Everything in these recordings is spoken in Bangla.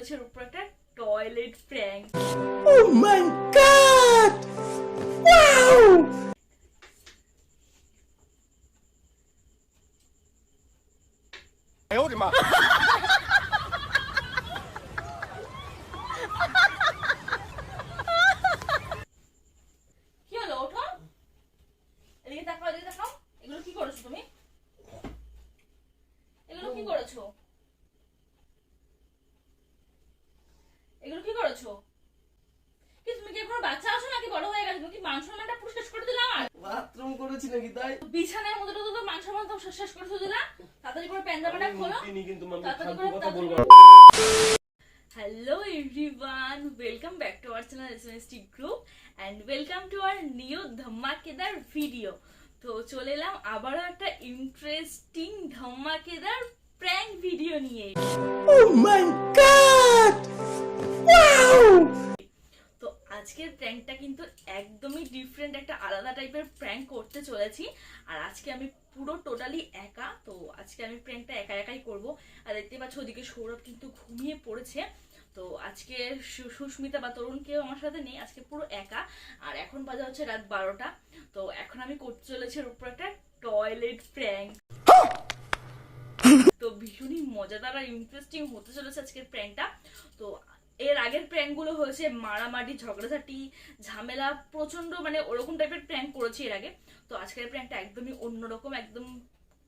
চলেছে এর উপর একটা toilet prank. Oh my god! Wow! Eh, oh, die Mann. কি হলো? ওঠো, এদিকে তাকাও, এদিকে তাকাও। এগুলো কি করেছো তুমি? এগুলো কি করেছো? এগুলো কি করেছো? কি তুমি কি এখন বাচ্চা আছো নাকি বড় হয়ে গেছো? তুমি কি মান সম্মানটা পুরো শেষ করে দিলা আমার? বাথরুম করেছি নাকি তাই? বিছানার মধ্যে তো মান সম্মান তো শেষ করে দিলা। তাড়াতাড়ি করে প্যান্টাটা খোলো। তিনি কিন্তু মামি তাড়াতাড়ি ফালতু করে কথা বলবো না। Hello everyone, welcome back to our channel SMST Group and welcome to our new ধামাকেদার ভিডিও। তো চলে এলাম আবারও একটা ইন্টারেস্টিং ধামাকেদার প্র্যাঙ্ক ভিডিও নিয়ে। Oh my god! Wow! তো আজকের প্র্যাঙ্কটা কিন্তু একদমই ডিফারেন্ট, একটা আলাদা টাইপের প্র্যাঙ্ক করতে চলেছি। আর আজকে আমি পুরো টোটালি একা, তো আজকে আমি প্র্যাঙ্কটা একা একাই করব। আর দেখতে পাচ্ছ ওদিকে সৌরভ কিন্তু ঘুমিয়ে পড়েছে। তো আজকে সুস্মিতা বা তরুণ কেউ আমার সাথে নেই, আজকে পুরো একা। আর এখন বাজে হচ্ছে রাত 12টা। তো এখন আমি করতে চলেছি এর উপর একটা টয়লেট প্র্যাঙ্ক। তো ভীষণই মজাদার আর ইন্টারেস্টিং হতে চলেছে আজকের প্র্যাঙ্কটা। তো এর আগের প্র্যাঙ্ক গুলো হয়েছে মারামারি, ঝগড়াঝাটি, ঝামেলা, প্রচন্ড মানে ওরকম টাইপের প্র্যাঙ্ক করেছি এর আগে। তো আজকের প্র্যাঙ্কটা একদমই অন্যরকম, একদম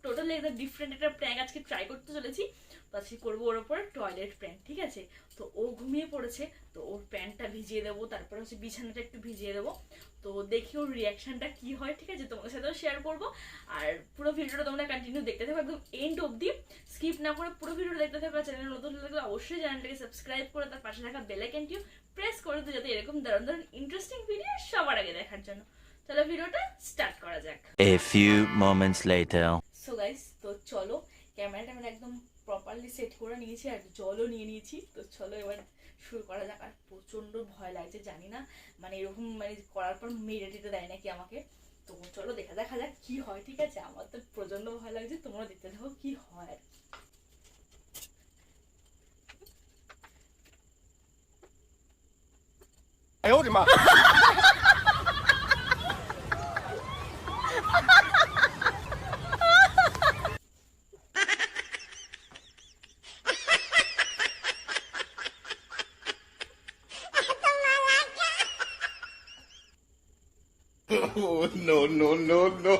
টোটালি একটা ডিফারেন্ট একটা প্র্যাঙ্ক আজকে ট্রাই করতে চলেছি। তো আজকে করবো ওর উপর টয়লেট প্র্যাঙ্ক, ঠিক আছে? তো ও ঘুমিয়ে পড়েছে, তো ওর প্যান্টটা ভিজিয়ে দেবো, তারপরে হচ্ছে বিছানাটা একটু ভিজিয়ে দেবো। তো দেখি ওর রিয়াকশনটা কি হয়, ঠিক আছে? তোমাদের সাথেও শেয়ার করবো। আর পুরো ভিডিওটা তোমরা কন্টিনিউ দেখতে থাকো একদম এন্ড অবধি, স্কিপ না করে পুরো ভিডিওটা দেখতে থাকো। চ্যানেল নতুন লাগলে অবশ্যই চ্যানেলটাকে সাবস্ক্রাইব করে তার পাশে থাকা বেল আইকনটিও প্রেস করে দিও, যাতে এরকম দারুণ দারুণ ইন্টারেস্টিং ভিডিও সবার আগে দেখার জন্য। চলো ভিডিওটা স্টার্ট করা যাক। A few moments later. So guys, তো চলো ক্যামেরাটা আমি একদম প্রপারলি সেট করে নিয়েছি আর জলও নিয়ে নিয়েছি। তো চলো এবার শুরু করা যাক। আর প্রচন্ড ভয় লাগছে, জানি না মানে এরকম মানে করার পর মেরে টেটে দেয় নাকি আমাকে। তো চলো দেখা যাক কি হয়, ঠিক আছে? আমার তো প্রচন্ড ভয় লাগছে, তোমরা দেখতে থাকো কি হয়। Eh, oh, die Mann. Oh no no no no!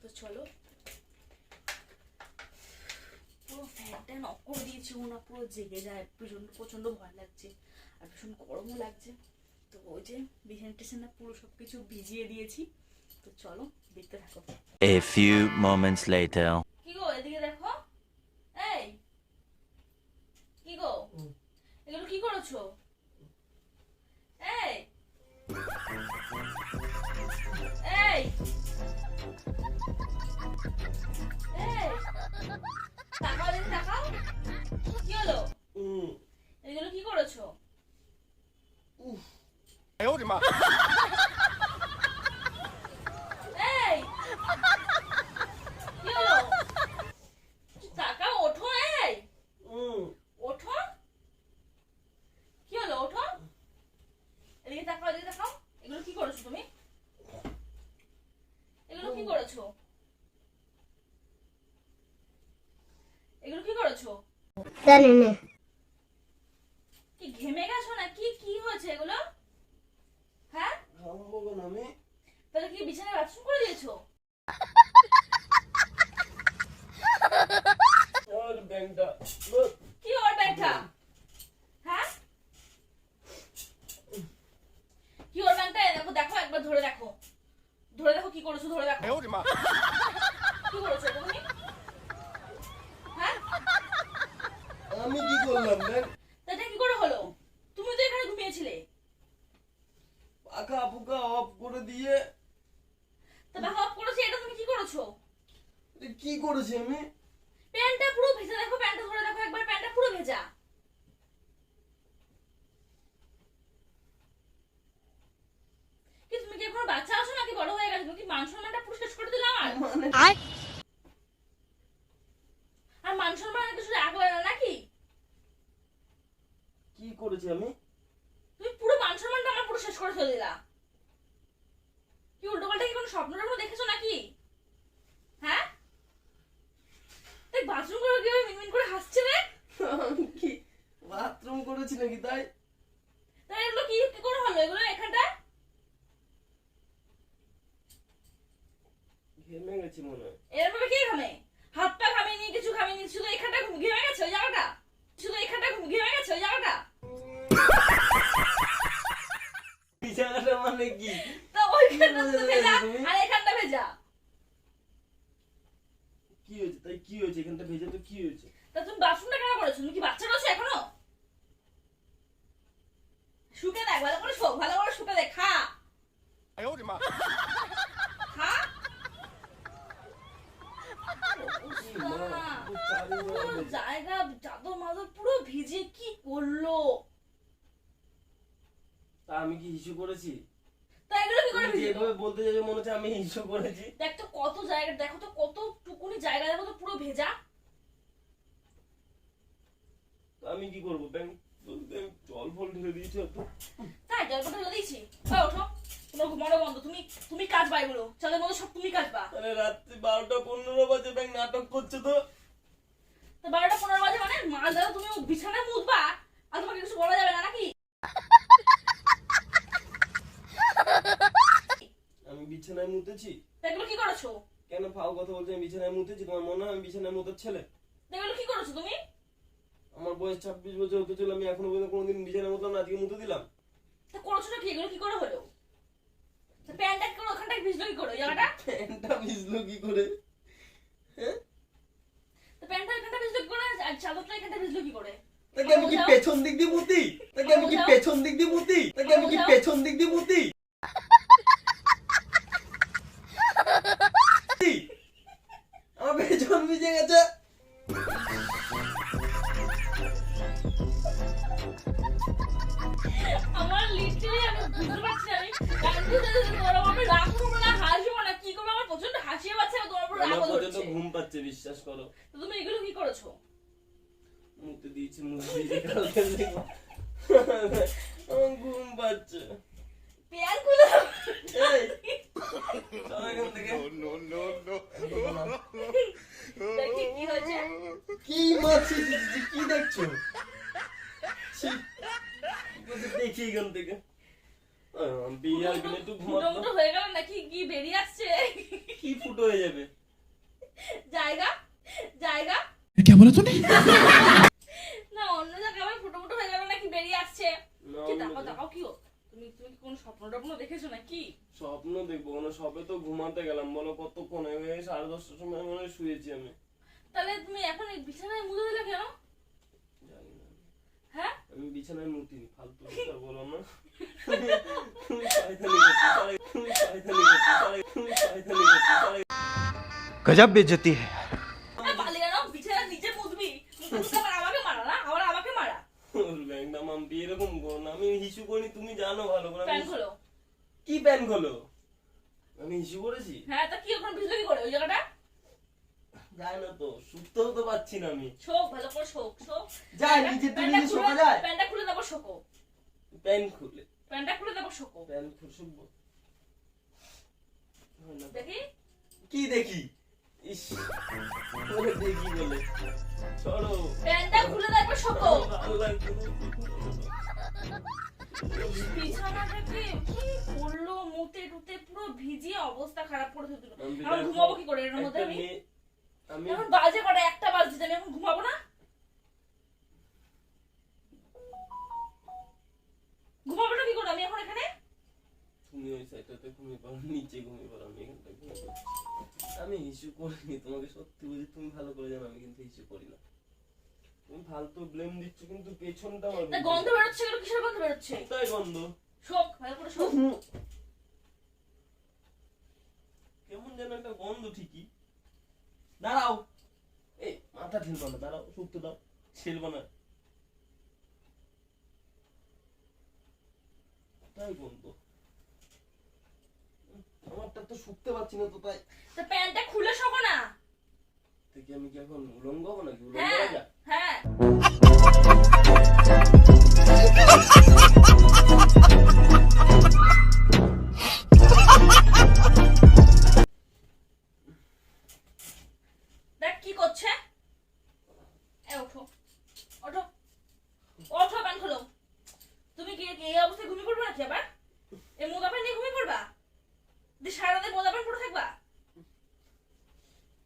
তো চলো পুরো ফ্যানটা অফ করে দিয়েছি, ওনা পুরো জেগে যায়। প্রচন্ড ভয় লাগছে আর ভীষণ গরমও লাগছে। তো ওই যে বিছানা পুরো সবকিছু ভিজিয়ে দিয়েছি। তো চলো দেখতে থাকো। A few moments later. কি গো, এদিকে দেখো। এই কি গো, এগুলো কি করেছো? এই এই এই তাকাও, এদিকে তাকাও। কি হলো? এগুলো কি করেছো? Eh, oh, die Mann. এই কি হলো? তাকাও, ওঠো। এই ওঠো, কি হলো? ওঠো, এদিকে তাকাও, এদিকে তাকাও। এগুলো কি করেছো তুমি? এগুলো কি করেছো? এগুলো কি করেছো? জানি না। কি ঘেমে গেছো না কি? কি হয়েছে এগুলো? হ্যাঁ, আমি তাহলে কি বিছানায় বাথরুম করে দিয়েছো? আর ব্যাংকটা কি ওর ব্যাগটা? হ্যাঁ, কি ওর ব্যাগটা? দেখো দেখো, একবার ধরে দেখো, ধরে দেখো কি করেছো, ধরে দেখো Eh, oh, die Mann. কি করেছো এটা তুমি? হ্যাঁ, আমি কি করলাম দেখ? তা এটা কি করে হলো? তুমি তো এখানে ঘুমিয়েছিলে। পাখা পুকা অফ করে দিয়ে তা বাবা অফ করেছে, এটা তুমি কি করেছো? কি করেছি আমি? প্যান্টটা পুরো ভেজা, দেখো প্যান্টটা ধরে দেখো একবার, প্যান্টটা পুরো ভেজা। মানে আর মান সম্মানের কিছু রাগ হয় না নাকি? কি করেছি আমি? তুমি পুরো মান সম্মানটা আমার পুরো শেষ করে ফেলে দিলা। কি উল্টো পাল্টা কি কোনো স্বপ্ন টপ্ন দেখেছো নাকি? হ্যাঁ, এই বাথরুম করে কি মিনমিন করে হাসছে রে? আমি কি বাথরুম করেছি নাকি তাই? তাই এগুলো কি কি করে হলো এগুলো এখানটা? ঘেমে গেছি মনে হয়। এরকম কে ঘামে? হাত পা ঘামিয়ে নিয়ে কিছু ঘামিয়ে নিয়ে শুধু এখানটা ঘেমে গেছে ওই জায়গাটা? শুধু এখানটা ঘেমে গেছে ওই জায়গাটা? বিছানাটা মানে কি? তা ওইখানটা তো কি ভেজা তুমি? আর এখানটা ভেজা। কি হয়েছে তাই? কি হয়েছে এখানটা ভেজে? তো কি হয়েছে? তা তুমি বাথরুমটা কেন করেছো? তুমি কি বাচ্চা রয়েছে এখনো? শুকে দেখ ভালো করে, শোক ভালো করে, শুকে দেখ, খা 哎呦我的妈！ খা। কি মা, পুরো চারি পুরো জায়গা ভেজে। জায়গা চাদর মাদর পুরো ভিজে কি করলো? তা আমি কি হিসু করেছি? তা এগুলো কি করে তুমি ভিজে? যেভাবে বলতে চাইছো মনে হচ্ছে আমি হিসু করেছি। দেখ তো কত জায়গা, দেখো তো কত টুকুনি জায়গা, দেখো তো পুরো ভেজা। তো আমি কি করবো? ব্যাংক জল ফল ঢেলে দিয়েছি তো। তাই জলটা ঢেলে দিয়েছি। ওঠো, তোমার ঘুমানো বন্ধ। তুমি তুমি কাজ বা এগুলো চালের মধ্যে সব তুমি কাজ বা। আরে রাত্রি 12টা 15 বাজে ব্যাংক নাটক করছে তো। তো 12টা 15 বাজে মানে মাল দাও তুমি বিছানায় মুতবা আর তোমাকে কিছু বলা যাবে না নাকি? আমি বিছানায় মুতেছি? তা এগুলো কি করেছো? কেন ফাও কথা বলছো? আমি বিছানায় মুতেছি? তোমার মনে হয় আমি বিছানায় মুতার ছেলে? তা এগুলো কি করেছো তুমি? আমার বয়স 26 বছর হতে চলে, আমি এখনো পর্যন্ত কোনোদিন বিছানায় মুতলাম না, আজকে মুতে দিলাম। তা করেছোটা কি? এগুলো কি করে হলো? তা প্যান্টটা কি করে ওখানটায় ভিজলো কি করে ওই জায়গাটা? প্যান্টটা ভিজলো কি করে? হ্যাঁ, তা প্যান্টটা এখানটা ভিজলো কি করে আর চাদরটা এখানটা ভিজলো কি করে? তাকে আমি কি পেছন দিক দিয়ে মুতি? তাকে আমি কি পেছন দিক দিয়ে মুতি? তাকে আমি কি পেছন দিক দিয়ে মুতি? আমার পেছন ভিজে গেছে। আমার লিটারালি আমি বুঝতে পারছি না, আমি কান্দি তোমার উপর রাগ করবো না, হাসবো না, কি করবো? আমার প্রচন্ড হাসিও পাচ্ছে, আমার তোমার উপর আমার রাগও পর্যন্ত ধরছে। ঘুম পাচ্ছে, বিশ্বাস করো। তো তুমি এগুলো কি করেছো? মুতে দিয়েছি, মুতে দিয়েছি, কালকে দেখবো। আমার ঘুম পাচ্ছে। প্যান্ট খুলে দাও। এই, চল এখান থেকে। No no no! দেখি কি হয়েছে। কি মাছি, কি দেখছো? ছি, দেখি এখান থেকে। বিয়ার গেলে একটু ফুটো ঘুমাতো। মুটো হয়ে গেল নাকি? কি বেরিয়ে আসছে? কি ফুটো হয়ে যাবে? জায়গা জায়গা क्या बोला तूने? না অন্য জায়গায় আবার ফুটো মুটো হয়ে গেল নাকি বেরিয়ে আসছে? না, কি অন্য তাকাও জায়গায়। তাকাও, কি ও? তুমি তুমি কি কোনো স্বপ্ন টপ্ন দেখেছো নাকি? স্বপ্ন দেখবো না, সবে তো ঘুমাতে গেলাম, বলো কতক্ষণ হয়ে গেছে? 10:30টার সময় মনে হয় শুয়েছি আমি। তাহলে তুমি এখন এই বিছানায় মুতে দিলে কেন? জানি না, হ্যাঁ, আমি বিছানায় মুতিনি, ফালতু কথা বলো না। তুমি শয়তানি করছো, সারা- তুমি শয়তানি করছো, সারা- তুমি শয়তানি করছো, সারা- गजब बेइज्जती है। পালিয়ে নাও, বিছানার নিচে মুতবি, মুতে মুতে আবার আমাকে মারা না, আবার আমাকে মারা। ওর ব্যাংকটা মাম্পি এরকম করো না, আমি হিসু করিনি, তুমি জানো ভালো করে। প্যান্ট খোলো। কি প্যান খোলো? আমি হিসু করেছি? হ্যাঁ, তা কি ওখানে ভিজলো কি করে ওই জায়গাটা? যায় না তো, শুকতেও তো পাচ্ছি না আমি। শোক ভালো করে, শোক শোক। যায় নিচে, তুমি নিজে শোকা যায়? প্যান্টটা খুলে দেবো, শোকো। প্যান খুলে, প্যান্টটা খুলে দেবো, শোকো। প্যান খুলে শুকবো? হয় না তো। দেখি কি দেখি? ইস, বলে দেখি বলে, চলো। প্যান্টটা খুলে দেবো, শোকো। ভালো লাগছে না। বিছানাটাকে কি করলো? মুতে টুতে পুরো ভিজিয়ে অবস্থা খারাপ করে দিল। আমি এখন ঘুমাবো কি করে এর মধ্যে? একটা আমি মেয়ে- আমি এখন বাজে কটা? 1টা বাজছে, আমি এখন ঘুমাবো না? ঘুমাবো না কি করে আমি এখন এখানে? তুমি ওই সাইডটাতে ঘুমিয়ে পড়ো, নিচে ঘুমিয়ে পড়ো, আমি এখানটা ঘুমিয়ে পড়ছি। আমি হিসু করিনি, তোমাকে সত্যি বলছি, তুমি ভালো করে জানো আমি কিন্তু হিসু করি না। তুমি ফালতু ব্লেম দিচ্ছ, কিন্তু পেছনটা আমার তা গন্ধ বেরোচ্ছে, এগুলো কিসের গন্ধ বেরোচ্ছে? তাই গন্ধ। শোক ভালো করে, শোক। কেমন যেন একটা গন্ধ ঠিকই। দাঁড়াও, এই মাথা ঠেলবো না, দাঁড়াও, শুকতে দাও, ঠেলবো না। তাই গন্ধ, আমারটা তো শুকতে পারছি না তো তাই। তা প্যান্টটা খুলে শোকো না। দেখি আমি কি এখন উলঙ্গ হবো নাকি? উলঙ্গ হ্যাঁ রাজা? হ্যাঁ দেখ কি করছে। ওঠো ওঠো ওঠো, প্যান্ট খোলো। তুমি কি এই অবস্থায় ঘুমিয়ে পড়বে নাকি আবার? এই মোজা প্যান্ট নিয়ে ঘুমিয়ে পড়বা? সারাদিন মোজা প্যান্ট পরে থাকবা?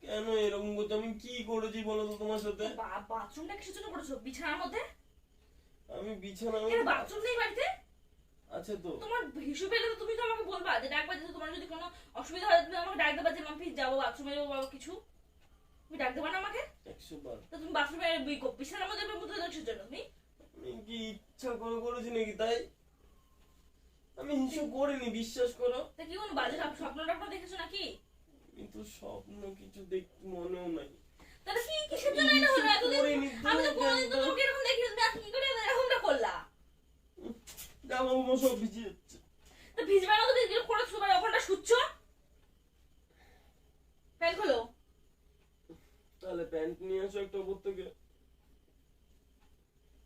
কেন এরকম করছো? আমি কি করেছি বলো তো তোমার সাথে? বাথরুমটা কিসের জন্য করেছো? বিছানার মধ্যে? আমি বিছানা কেন বাথরুম নেই বাড়িতে? আছে তো। তোমার হিসু পেলে তো তুমি তো আমাকে বলবা যে ডাকবা, যে তোমার যদি কোনো অসুবিধা হয় তুমি আমাকে ডাক দেবা যে মাম্পি যাবো বাথরুমে যাবো বা কিছু। তুমি ডাক দেবা না আমাকে? 100 বার। তো তুমি বাথরুমে বিছানার মধ্যে মুতে যাচ্ছ জন্য তুমি? আমি কি ইচ্ছা করে করেছি নাকি তাই? আমি হিসু করিনি, বিশ্বাস করো। তা কি কোনো বাজে স্বপ্ন টপ্ন দেখেছো নাকি? আমি তো স্বপ্ন কিছু দেখতে মনেও নাই। তাহলে কি কিসের জন্য এটা হলো এতদিন? করিনি তো, আমি তো কোনোদিন তো তোমাকে এরকম দেখিনি, তুমি আজকে কি করে এরকমটা করলা? জামা কাপড় সব ভিজে যাচ্ছে। তো ভিজবে না তো ভিজবে করে সুবার ওখানটা শুচ্ছ? প্যান্ট খোলো। তাহলে প্যান্ট নিয়ে আসো একটা উপর থেকে।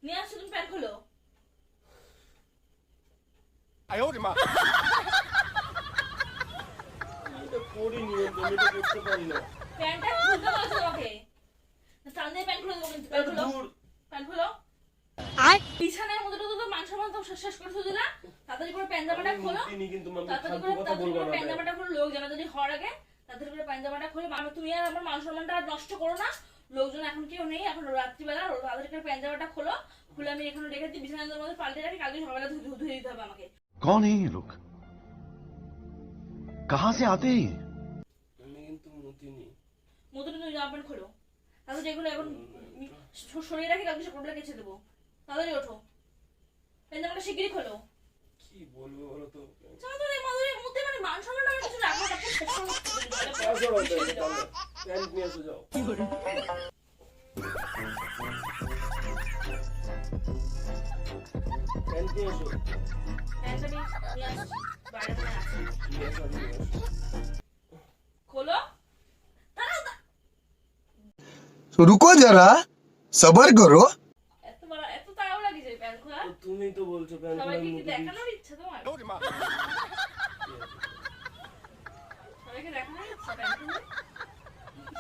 নিয়ে আসছো তুমি, প্যান্ট খোলো। 哎呦我的妈！ আমি এটা করিনি, আমি এটা করতে পারি না। প্যান্টটা খুলতে বলেছো তোমাকে। টান দিয়ে প্যান্ট খুলে দেবো কিন্তু। প্যান্ট খোলো, দূর। প্যান্ট খোলো। বিছানার মধ্যে তো মান সম্মান তো শেষ করে শুধু না। তাড়াতাড়ি করে প্যান্ট জামাটা খোলো। তিনি কিন্তু আমি তাড়াতাড়ি ফালতু কথা বলবো না। প্যান্ট জামাটা খোলো, লোক জানা যদি হওয়ার আগে তাড়াতাড়ি করে প্যান্ট জামাটা খোলো। আমি তুমি আর আমার মান সম্মানটা আর নষ্ট করো না। লোকজন এখন কেউ নেই, এখন রাত্রিবেলা তাড়াতাড়ি করে প্যান্ট জামাটা খোলো। খুলে আমি এখানে রেখে দিই বিছানার মধ্যে পাল্টে রাখি, কালকে সকালে ধুয়ে দিতে হবে আমাকে। कौन है ये लोग? कहाँ से आते हैं ये? আমি কিন্তু মুতিনি। মধুরে তুমি জামা প্যান্ট খোলো। তাড়াতাড়ি এগুলো এখন সরিয়ে রাখি, কালকে সকালবেলা কেচে দেবো। তাড়াতাড়ি ওঠো, প্যান্ট জামাটা শিগগিরই খোলো। কি বলবো বলো তো? চাঁদরে মাদুরের মধ্যে মানে মান সম্মান আমার কিছু রাখবো না। প্যান্ট নিয়ে এসে যাও। প্যান্ট নিয়ে এসো। প্যান্টটা নিয়ে আসছি, বাইরে মনে আছে। নিয়ে এসো, নিয়ে এসো। খোলো। দাঁড়াও, तो रुको जरा सबर करो। এত তাড়াহুড়া কিসের প্যান্ট খোলা? তো তুমি তো বলছো প্যান্ট সবাইকে কি দেখানোর ইচ্ছা তোমার? 哎呦我的妈！ সবাইকে দেখানোর ইচ্ছা প্যান্ট খুলে?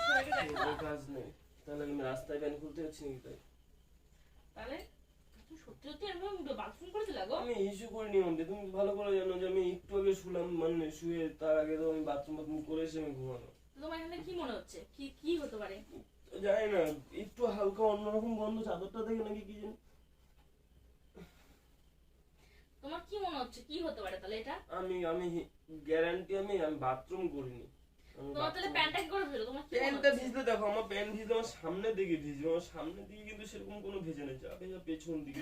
সবাইকে দেখাবো? কাজ নেই। তাহলে আমি রাস্তায় প্যান্ট খুলতে যাচ্ছি নাকি তাই? তাহলে তুমি সত্যি সত্যি এরকম বাথরুম করেছিল গো? আমি ইস্যু করিনি মন্দির। তুমি ভালো করে জানো যে আমি একটু আগে শুলাম, মানে শুয়ে তার আগে তো আমি বাথরুম করে এসে আমি ঘুমানো। তোমার এখানে কি মনে হচ্ছে? কি কি হতে পারে? জানি না, একটু হালকা অন্যরকম গন্ধ চাদরটা দেখে নাকি কি জানি। তোমার কি মনে হচ্ছে কি হতে পারে তাহলে এটা? আমি আমি গ্যারান্টি আমি বাথরুম করিনি। তোমার তাহলে প্যান্টটা কি করে ভিজলো? তোমার কি মনে প্যান্টটা হচ্ছে? ভিজলে দেখো, আমার প্যান্ট ভিজলে আমার সামনের দিকে ভিজবে, আমার সামনের দিকে কিন্তু সেরকম কোনো ভেজে নেই, যা ভেজা পেছন দিকে।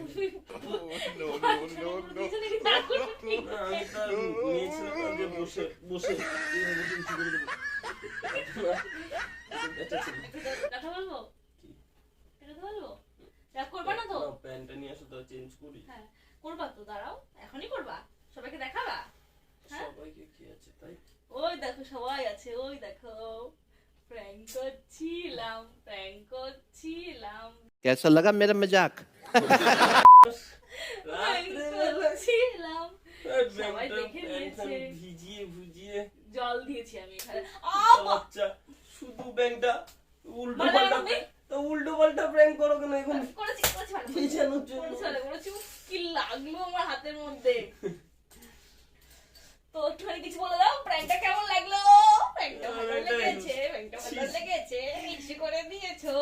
পিছনে কি দাগ করবে? না, আমি তার মেয়ে ছিলাম না যে বসে বসে এইভাবে বসে কিছু করে দেবো। এটা ছিল। কথা বলবো? এটা কথা বলবো? রাগ করবা না তো? না, প্যান্টটা নিয়ে আসো তো চেঞ্জ করি। হ্যাঁ করবা তো, দাঁড়াও এখনই করবা? সবাইকে দেখাবা? হ্যাঁ? সবাইকে কি আছে তাই? ওই দেখো সবাই আছে, ওই দেখো প্র্যাঙ্ক করছিলাম, প্র্যাঙ্ক করছিলাম, कैसा लगा मेरा मजाक? প্র্যাঙ্ক রাত্রে করছিলাম। সবাই প্যান্টটা দেখে নিয়েছে। ভিজিয়ে ভুজিয়ে জল দিয়েছি আমি এখানে। বাচ্চা শুধু প্যান্টটা উল্টো ভালো পাল্টা লাগবে? তো উল্টো পাল্টা প্র্যাঙ্ক করো কেন এখন? করেছি করেছি ভালো ভিজানোর জন্য। করেছি ভালো করেছি। উফ, কি লাগলো আমার হাতের মধ্যে। তো একটুখানি কিছু বলে দাও, প্র্যাঙ্কটা কেমন লাগলো? প্র্যাঙ্কটা ভালো লেগেছে, প্র্যাঙ্কটা ভালো লেগেছে, ইচ্ছে করে দিয়েছো।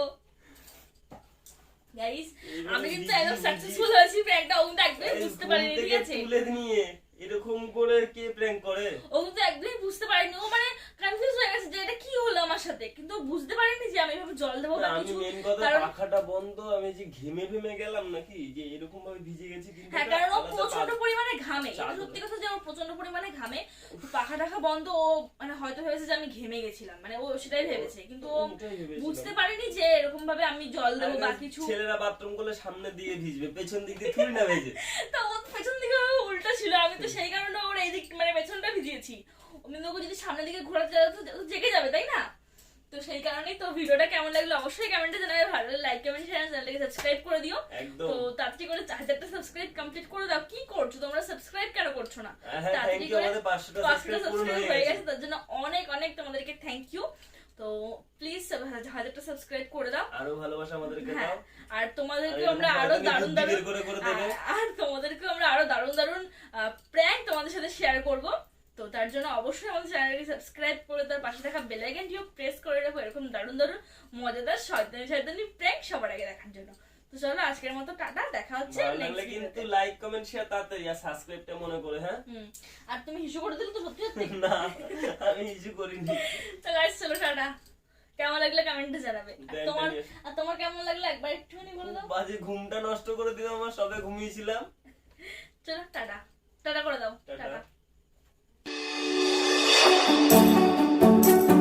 গাইস আমি কিন্তু একদম সাকসেসফুল হয়েছি, প্র্যাঙ্কটা ও কিন্তু একদমই বুঝতে পারিনি, ঠিক আছে? তুলে নিয়ে এরকম করে কে প্র্যাঙ্ক করে? ও কিন্তু একদমই বুঝতে পারেনি, ও মানে কনফিউজ হয়ে গেছে যে এটা কি হলো আমার সাথে, কিন্তু ও বুঝতে পারেনি যে আমি এভাবে জল দেবো বা আমি কিছু। মেন কথা কারণ পাখাটা বন্ধ, আমি যে ঘেমে ফেমে গেলাম নাকি যে এরকম ভাবে ভিজে গেছি, কিন্তু হ্যাঁ এটা কারণ ও আলাদা প্রচন্ড পাত- পরিমাণে ঘামে, এটা চাদর। সত্যি কথা যে ও প্রচন্ড পরিমাণে ঘামে। তো পাখা টাখা বন্ধ, ও মানে হয়তো ভেবেছে যে আমি ঘেমে গেছিলাম, মানে ও সেটাই ভেবেছে, কিন্তু ও ওটাই ভেবেছিলাম। বুঝতে পারেনি যে এরকম ভাবে আমি জল দেবো বা আরে কিছু। ছেলেরা বাথরুম করলে সামনে দিয়ে ভিজবে, পেছন দিক দিয়ে থুই না ভেজে। তো ও পেছন দিকে উল্টো ছিল, আমি তো সেই কারণে ওর এই দিক মানে পেছনটা ভিজিয়েছি। ও অমিন্দকে যদি সামনের দিকে ঘোরাতে যায় তো জেগে যাবে, তাই না? তো সেই কারণেই তো ভিডিওটা কেমন লাগলো অবশ্যই কমেন্টে জানাবে, ভালো লাগলে লাইক কমেন্ট শেয়ার, চ্যানেলটাকে সাবস্ক্রাইব করে দিও। একদম। তো তাড়াতাড়ি করে 1000টা সাবস্ক্রাইব কমপ্লিট করে দাও। কি করছো তোমরা, সাবস্ক্রাইব কেন করছো না? হ্যাঁ, থ্যাংক ইউ, আমাদের 500টা সাবস্ক্রাইব পূর্ণ হয়ে গেছে। তার জন্য অনেক অনেক তোমাদেরকে থ্যাংক ইউ। তো প্লিজ 1000টা সাবস্ক্রাইব করে দাও, আরো ভালোবাসা আমাদেরকে হ্যাঁ, দাও। আর তোমাদেরকে আর আমরা এরকম আরো ভালো দারুণ বুদ্ধি দারুণ বের করে দেবে। আর তোমাদেরকে আমরা আরো দারুণ দারুণ প্র্যাঙ্ক তোমাদের সাথে শেয়ার করব। তো তার জন্য অবশ্যই আমাদের চ্যানেলকে সাবস্ক্রাইব করে তার পাশে থাকা বেল আইকনটিও প্রেস করে রাখো এরকম দারুণ দারুণ মজাদার শয়তানি শয়তানি প্র্যাঙ্ক সবার আগে দেখার জন্য। তো চলো আজকের মতো টাটা, দেখা হচ্ছে ভালো লাগলে নেক্সট কিন্তু ভিডিওতে। লাইক কমেন্ট শেয়ার তাড়াতাড়ি, আর সাবস্ক্রাইবটা মনে করে, হ্যাঁ। আর তুমি হিসু করে দিলে তো সত্যি সত্যি। না, আমি কিছু করিনি। তো গাইস চলো টাটা, কেমন লাগলে কমেন্টে জানাবে। আর দেন, তোমার দেন। আর তোমার কেমন লাগলো একবার একটুখানি বলে দাও। বাজে ঘুমটা নষ্ট করে দিলাম, আমার সবে ঘুমিয়েছিলাম। চলো টাটা, টাটা করে দাও, টাটা। টাটা।